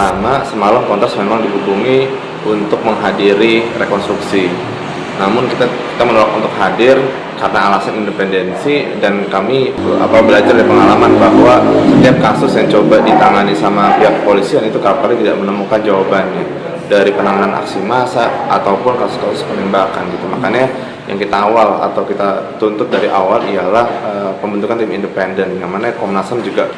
pertama, semalam Kontras memang dihubungi untuk menghadiri rekonstruksi. Namun kita menolak untuk hadir karena alasan independensi, dan kami belajar dari pengalaman bahwa setiap kasus yang coba ditangani sama pihak kepolisian itu kerap kali tidak menemukan jawabannya dari penanganan aksi massa ataupun kasus-kasus penembakan gitu. Makanya yang kita tuntut dari awal ialah pembentukan tim independen, yang mana Komnas HAM juga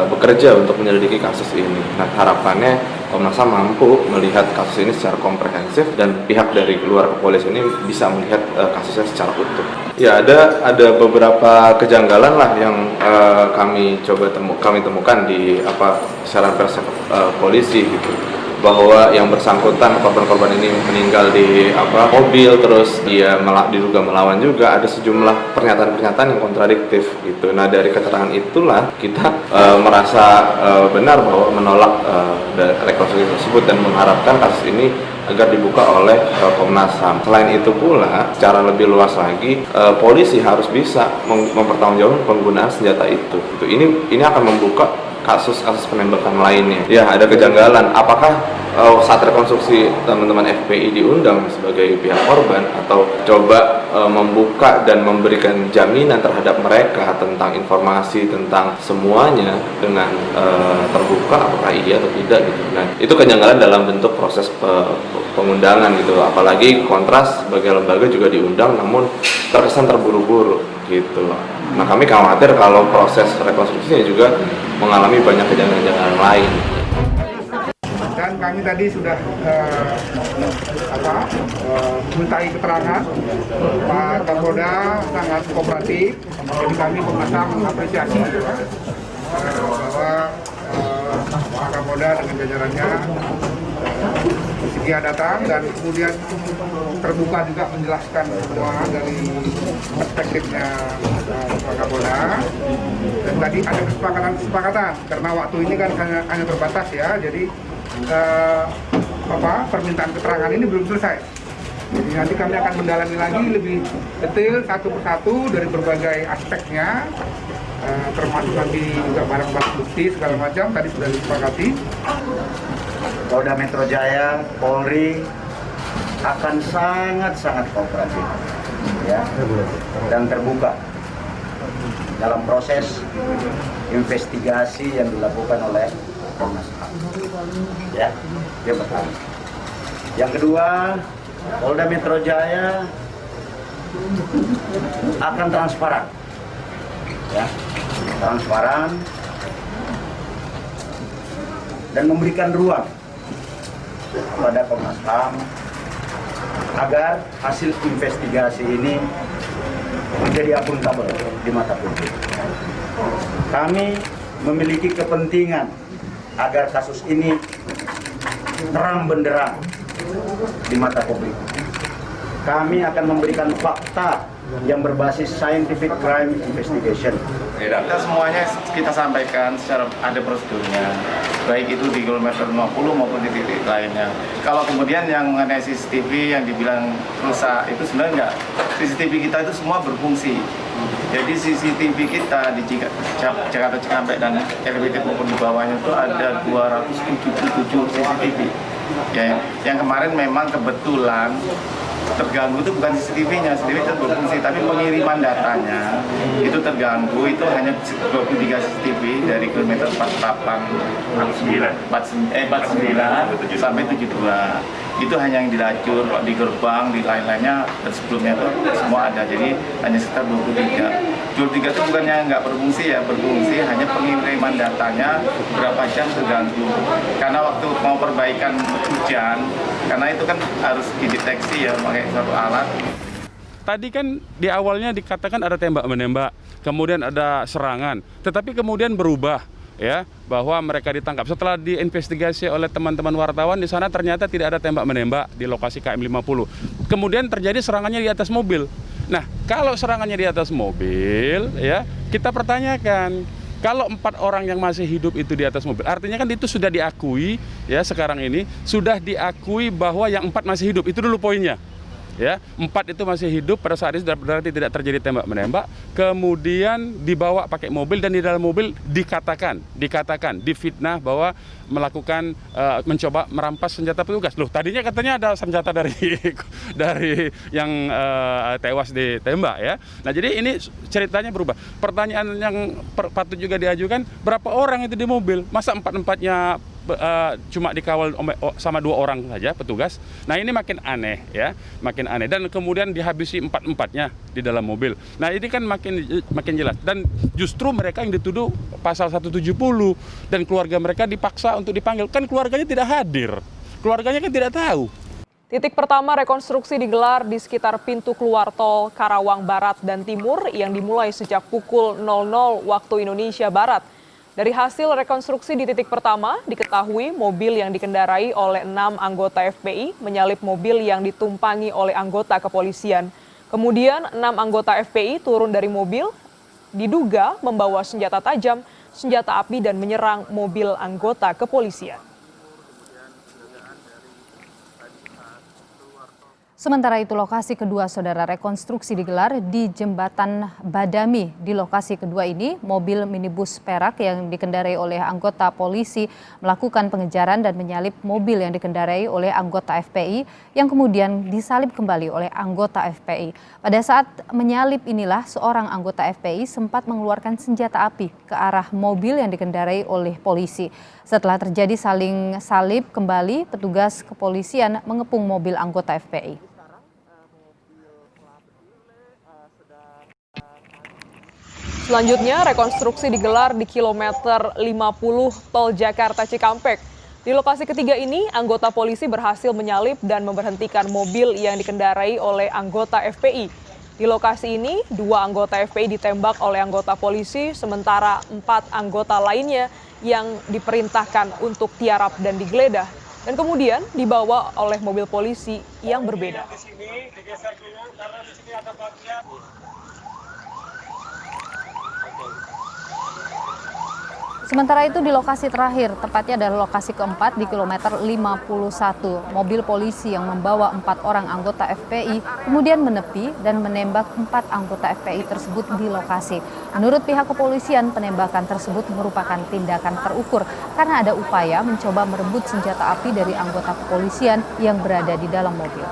bekerja untuk menyelidiki kasus ini. Nah, harapannya Komnas HAM mampu melihat kasus ini secara komprehensif dan pihak dari luar kepolisian ini bisa melihat kasusnya secara utuh. Ya, ada beberapa kejanggalan lah yang kami temukan di siaran pers polisi gitu, bahwa yang bersangkutan korban-korban ini meninggal di mobil, terus dia diduga melawan juga. Ada sejumlah pernyataan-pernyataan yang kontradiktif gitu. Nah, dari keterangan itulah kita merasa benar bahwa menolak rekonstruksi tersebut dan mengharapkan kasus ini agar dibuka oleh Komnas HAM. Selain itu pula, secara lebih luas lagi, polisi harus bisa mempertanggungjawabkan penggunaan senjata itu. Ini akan membuka kasus-kasus penembakan lainnya. Ya, ada kejanggalan. Apakah saat rekonstruksi teman-teman FPI diundang sebagai pihak korban, atau coba membuka dan memberikan jaminan terhadap mereka tentang informasi tentang semuanya dengan terbuka, apakah iya atau tidak gitu. Nah, itu kejanggalan dalam bentuk proses pengundangan gitu. Apalagi Kontras sebagai lembaga juga diundang, namun terkesan terburu-buru gitu. Nah, kami khawatir kalau proses rekonstruksinya juga mengalami banyak kejanggalan-kejanggalan lain. Dan kami tadi sudah mintai keterangan. Pak Kapolda sangat kooperatif, jadi kami Komnas HAM mengapresiasi bahwa Pak Kapolda dengan jajarannya bersedia datang dan kemudian terbuka juga menjelaskan semua dari perspektifnya Pak Kapolda. Dan tadi ada kesepakatan karena waktu ini kan hanya terbatas ya, jadi permintaan keterangan ini belum selesai. Jadi nanti kami akan mendalami lagi lebih detail satu persatu dari berbagai aspeknya, termasuk nanti juga barang-barang bukti segala macam tadi sudah disepakati. Polda Metro Jaya, Polri akan sangat kooperatif ya, dan terbuka dalam proses investigasi yang dilakukan oleh Komnas HAM. Ya, yang pertama. Yang kedua, Polda Metro Jaya akan transparan, ya, transparan dan memberikan ruang kepada Komnas HAM agar hasil investigasi ini menjadi akuntabel di mata publik. Kami memiliki kepentingan agar kasus ini terang benderang di mata publik. Kami akan memberikan fakta yang berbasis scientific crime investigation. Kita semuanya kita sampaikan secara ada prosedurnya, baik itu di kilometer 50 maupun di titik lainnya. Kalau kemudian yang mengenai CCTV yang dibilang rusak, itu sebenarnya enggak. CCTV kita itu semua berfungsi. Jadi CCTV kita di Jakarta Cikampek dan elevated maupun di bawahnya itu ada 277 CCTV. Ya, yang kemarin memang kebetulan terganggu itu bukan CCTV-nya, CCTV itu berfungsi, tapi pengiriman datanya itu terganggu. Itu hanya 23 CCTV dari kilometer 49 sampai 72. Itu hanya yang dilacur, di gerbang, di lain-lainnya dan sebelumnya itu semua ada. Jadi hanya sekitar 23. 23 itu bukannya nggak berfungsi ya, berfungsi, hanya pengiriman datanya berapa jam terganggu. Karena waktu mau perbaikan hujan, karena itu kan harus dideteksi ya pakai suatu alat. Tadi kan di awalnya dikatakan ada tembak-menembak, kemudian ada serangan, tetapi kemudian berubah ya, bahwa mereka ditangkap. Setelah diinvestigasi oleh teman-teman wartawan di sana, ternyata tidak ada tembak-menembak di lokasi KM 50. Kemudian terjadi serangannya di atas mobil. Nah, kalau serangannya di atas mobil ya, kita pertanyakan, kalau 4 orang yang masih hidup itu di atas mobil, artinya kan itu sudah diakui ya, sekarang ini sudah diakui bahwa yang 4 masih hidup. Itu dulu poinnya. ya 4 itu masih hidup pada saat itu, berarti tidak terjadi tembak-menembak. Kemudian dibawa pakai mobil dan di dalam mobil dikatakan difitnah bahwa melakukan mencoba merampas senjata petugas. Loh, tadinya katanya ada senjata dari dari yang tewas ditembak ya. Nah, jadi ini ceritanya berubah. Pertanyaan yang patut juga diajukan, berapa orang itu di mobil? Masa 4-4-nya cuma dikawal sama 2 orang saja petugas. Nah, ini makin aneh ya, makin aneh, dan kemudian dihabisi 4-4-nya di dalam mobil. Nah, ini kan makin jelas, dan justru mereka yang dituduh pasal 170 dan keluarga mereka dipaksa untuk dipanggil. Kan keluarganya tidak hadir, keluarganya kan tidak tahu. Titik pertama rekonstruksi digelar di sekitar pintu keluar tol Karawang Barat dan Timur yang dimulai sejak pukul 00 waktu Indonesia Barat. Dari hasil rekonstruksi di titik pertama, diketahui mobil yang dikendarai oleh 6 anggota FPI menyalip mobil yang ditumpangi oleh anggota kepolisian. Kemudian 6 anggota FPI turun dari mobil, diduga membawa senjata tajam, senjata api dan menyerang mobil anggota kepolisian. Sementara itu, lokasi kedua saudara rekonstruksi digelar di Jembatan Badami. Di lokasi kedua ini, mobil minibus perak yang dikendarai oleh anggota polisi melakukan pengejaran dan menyalip mobil yang dikendarai oleh anggota FPI yang kemudian disalip kembali oleh anggota FPI. Pada saat menyalip inilah, seorang anggota FPI sempat mengeluarkan senjata api ke arah mobil yang dikendarai oleh polisi. Setelah terjadi saling salip kembali, petugas kepolisian mengepung mobil anggota FPI. Selanjutnya, rekonstruksi digelar di kilometer 50 Tol Jakarta Cikampek. Di lokasi ketiga ini, anggota polisi berhasil menyalip dan memberhentikan mobil yang dikendarai oleh anggota FPI. Di lokasi ini, 2 anggota FPI ditembak oleh anggota polisi, sementara 4 anggota lainnya yang diperintahkan untuk tiarap dan digeledah, dan kemudian dibawa oleh mobil polisi yang berbeda. Sementara itu di lokasi terakhir, tepatnya adalah lokasi keempat di kilometer 51, mobil polisi yang membawa 4 orang anggota FPI kemudian menepi dan menembak 4 anggota FPI tersebut di lokasi. Menurut pihak kepolisian, penembakan tersebut merupakan tindakan terukur karena ada upaya mencoba merebut senjata api dari anggota kepolisian yang berada di dalam mobil.